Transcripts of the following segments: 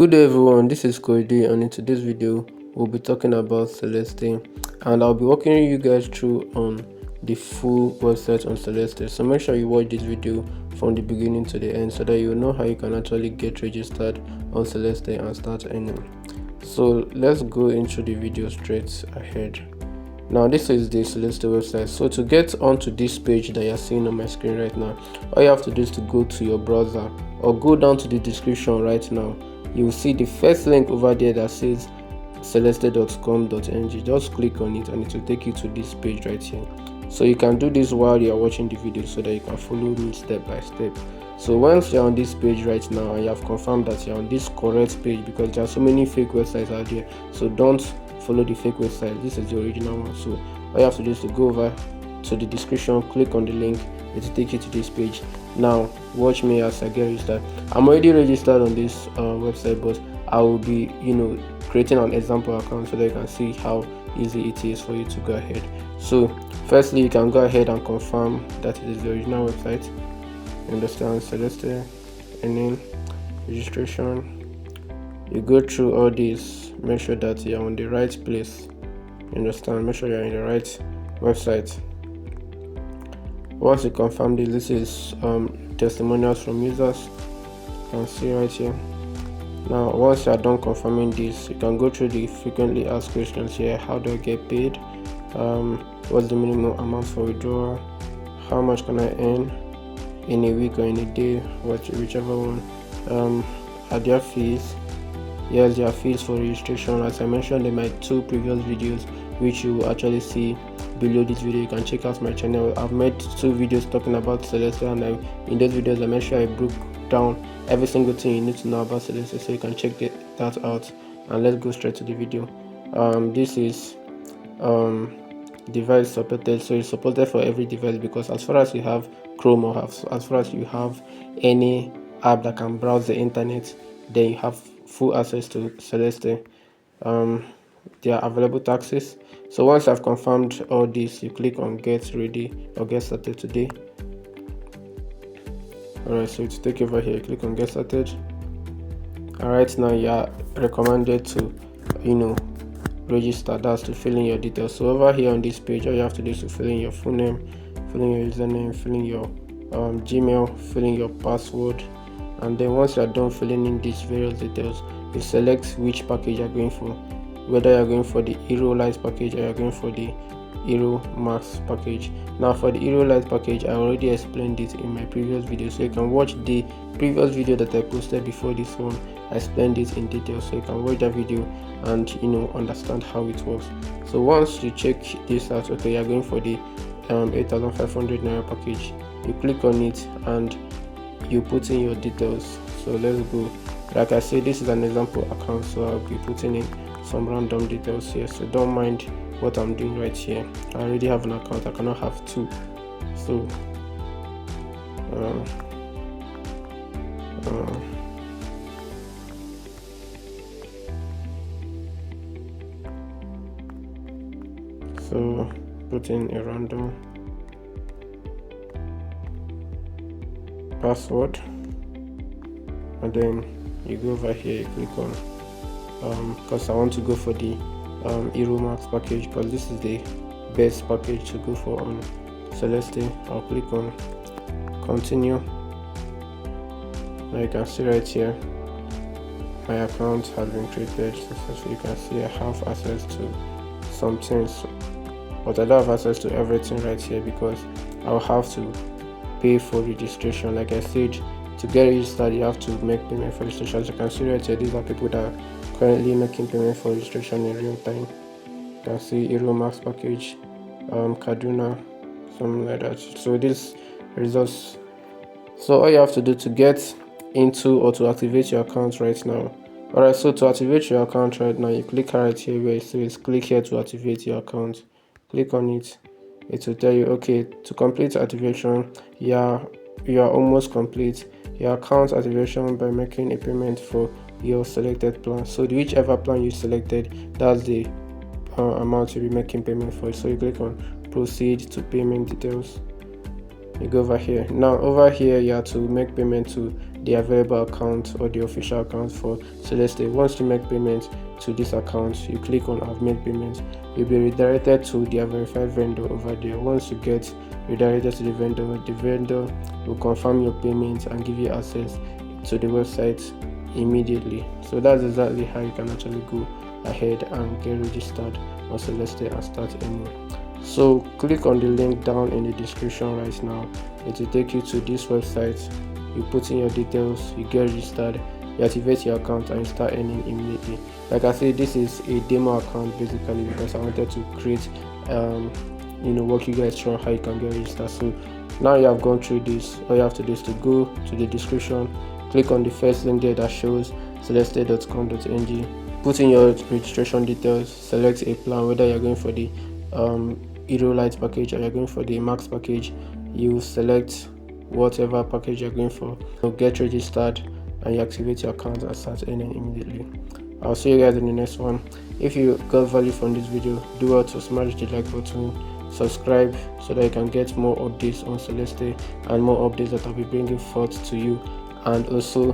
Good day everyone, this is Koide, and in today's video we'll be talking about Celeste, and I'll be walking you guys through on the full website on Celeste. So make sure you watch this video from the beginning to the end so that you know how you can actually get registered on Celeste and start earning. So let's go into the video straight ahead. Now this is the Celeste website. So to get onto this page that you're seeing on my screen right now, all you have to do is to go to your browser or go down to the description right now. You will see the first link over there that says celeste.com.ng. Just click on it and it will take you to this page right here. So you can do this while you are watching the video so that you can follow me step by step. So once you're on this page right now and you have confirmed that you're on this correct page, because there are so many fake websites out there, so don't follow the fake website. This is the original one. So all you have to do is to go over to the description, click on the link, it will take you to this page. Now watch me as I get registered. I'm already registered on this website, but I will be creating an example account so that you can see how easy it is for you to go ahead. So firstly, you can go ahead and confirm that it is the original website. You understand? Celeste Earning registration. You go through all this, make sure that you're on the right place. You understand? Make sure you're in the right website. Once you confirm this is testimonials from users. You can see right here. Now once you are done confirming this, you can go through the frequently asked questions here. How do I get paid? What's the minimum amount for withdrawal? How much can I earn in a week or in a day, whichever one? Are there fees? Yes, there are fees for registration. As I mentioned in my two previous videos, which you will actually see below this video, you can check out my channel. I've made two videos talking about Celeste, and in those videos I made sure I broke down every single thing you need to know about Celeste, so you can check that out. And let's go straight to the video. This is device supported, so it's supported for every device, because as far as you have Chrome or as far as you have any app that can browse the internet, then you have full access to Celeste. There are available taxes. So once I've confirmed all this, you click on get ready or get started today. Alright, so to take over here, you click on get started. Alright, now you are recommended to register. That's to fill in your details. So over here on this page, all you have to do is to fill in your full name, fill in your username, fill in your Gmail, fill in your password, and then once you are done filling in these various details, you select which package you're going for, whether you're going for the Hero Lite package or you're going for the Hero Max package. Now for the Hero Lite package, I already explained it in my previous video, so you can watch the previous video that I posted before this one. I explained it in detail, so you can watch that video and understand how it works. So once you check this out, okay, you're going for the 8,500 naira package, you click on it and you put in your details. So let's go. Like I said, this is an example account, so I'll be putting in some random details here, so don't mind what I'm doing right here. I already have an account, I cannot have two. So so put in a random password, and then you go over here, you click on because I want to go for the Hero Max package, because this is the best package to go for on Celeste. I'll click on continue. Now you can see right here my account has been created successfully. You can see I have access to some things, but I don't have access to everything right here because I'll have to pay for registration. Like I said, to get registered you have to make payment for registration. As you can see right here, these are people that are currently making payment for registration in real time. You can see Hero Max package, Kaduna, something like that. So this results. So all you have to do to get into or to activate your account right now. Alright, so to activate your account right now, you click right here where it says click here to activate your account. Click on it. It will tell you, okay, to complete activation, you are almost complete your account activation by making a payment for your selected plan. So whichever plan you selected, that's the amount you'll be making payment for. So you click on proceed to payment details. You go over here. Now over here you have to make payment to the available account or the official account for Celeste. Once you make payments to this account, you click on I've made payments. You'll be redirected to their verified vendor over there. Once you get redirected to the vendor will confirm your payments and give you access to the website immediately. So that's exactly how you can actually go ahead and get registered on Celeste and start earning. So click on the link down in the description right now. It will take you to this website. You put in your details, you get registered, you activate your account, and you start earning immediately. Like I said, this is a demo account basically because I wanted to create walk you guys through how you can get registered. So now you have gone through this, all you have to do is to go to the description, click on the first link there that shows celeste.com.ng, put in your registration details, select a plan, whether you're going for the Hero Lite package or you're going for the Max package. You select whatever package you're going for, you get registered, and you activate your account and start earning immediately. I'll see you guys in the next one. If you got value from this video, do well to smash the like button, subscribe so that you can get more updates on Celeste and more updates that I'll be bringing forth to you, and also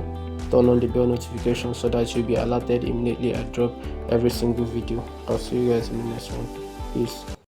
turn on the bell notification so that you'll be alerted immediately I drop every single video. I'll see you guys in the next one. Peace.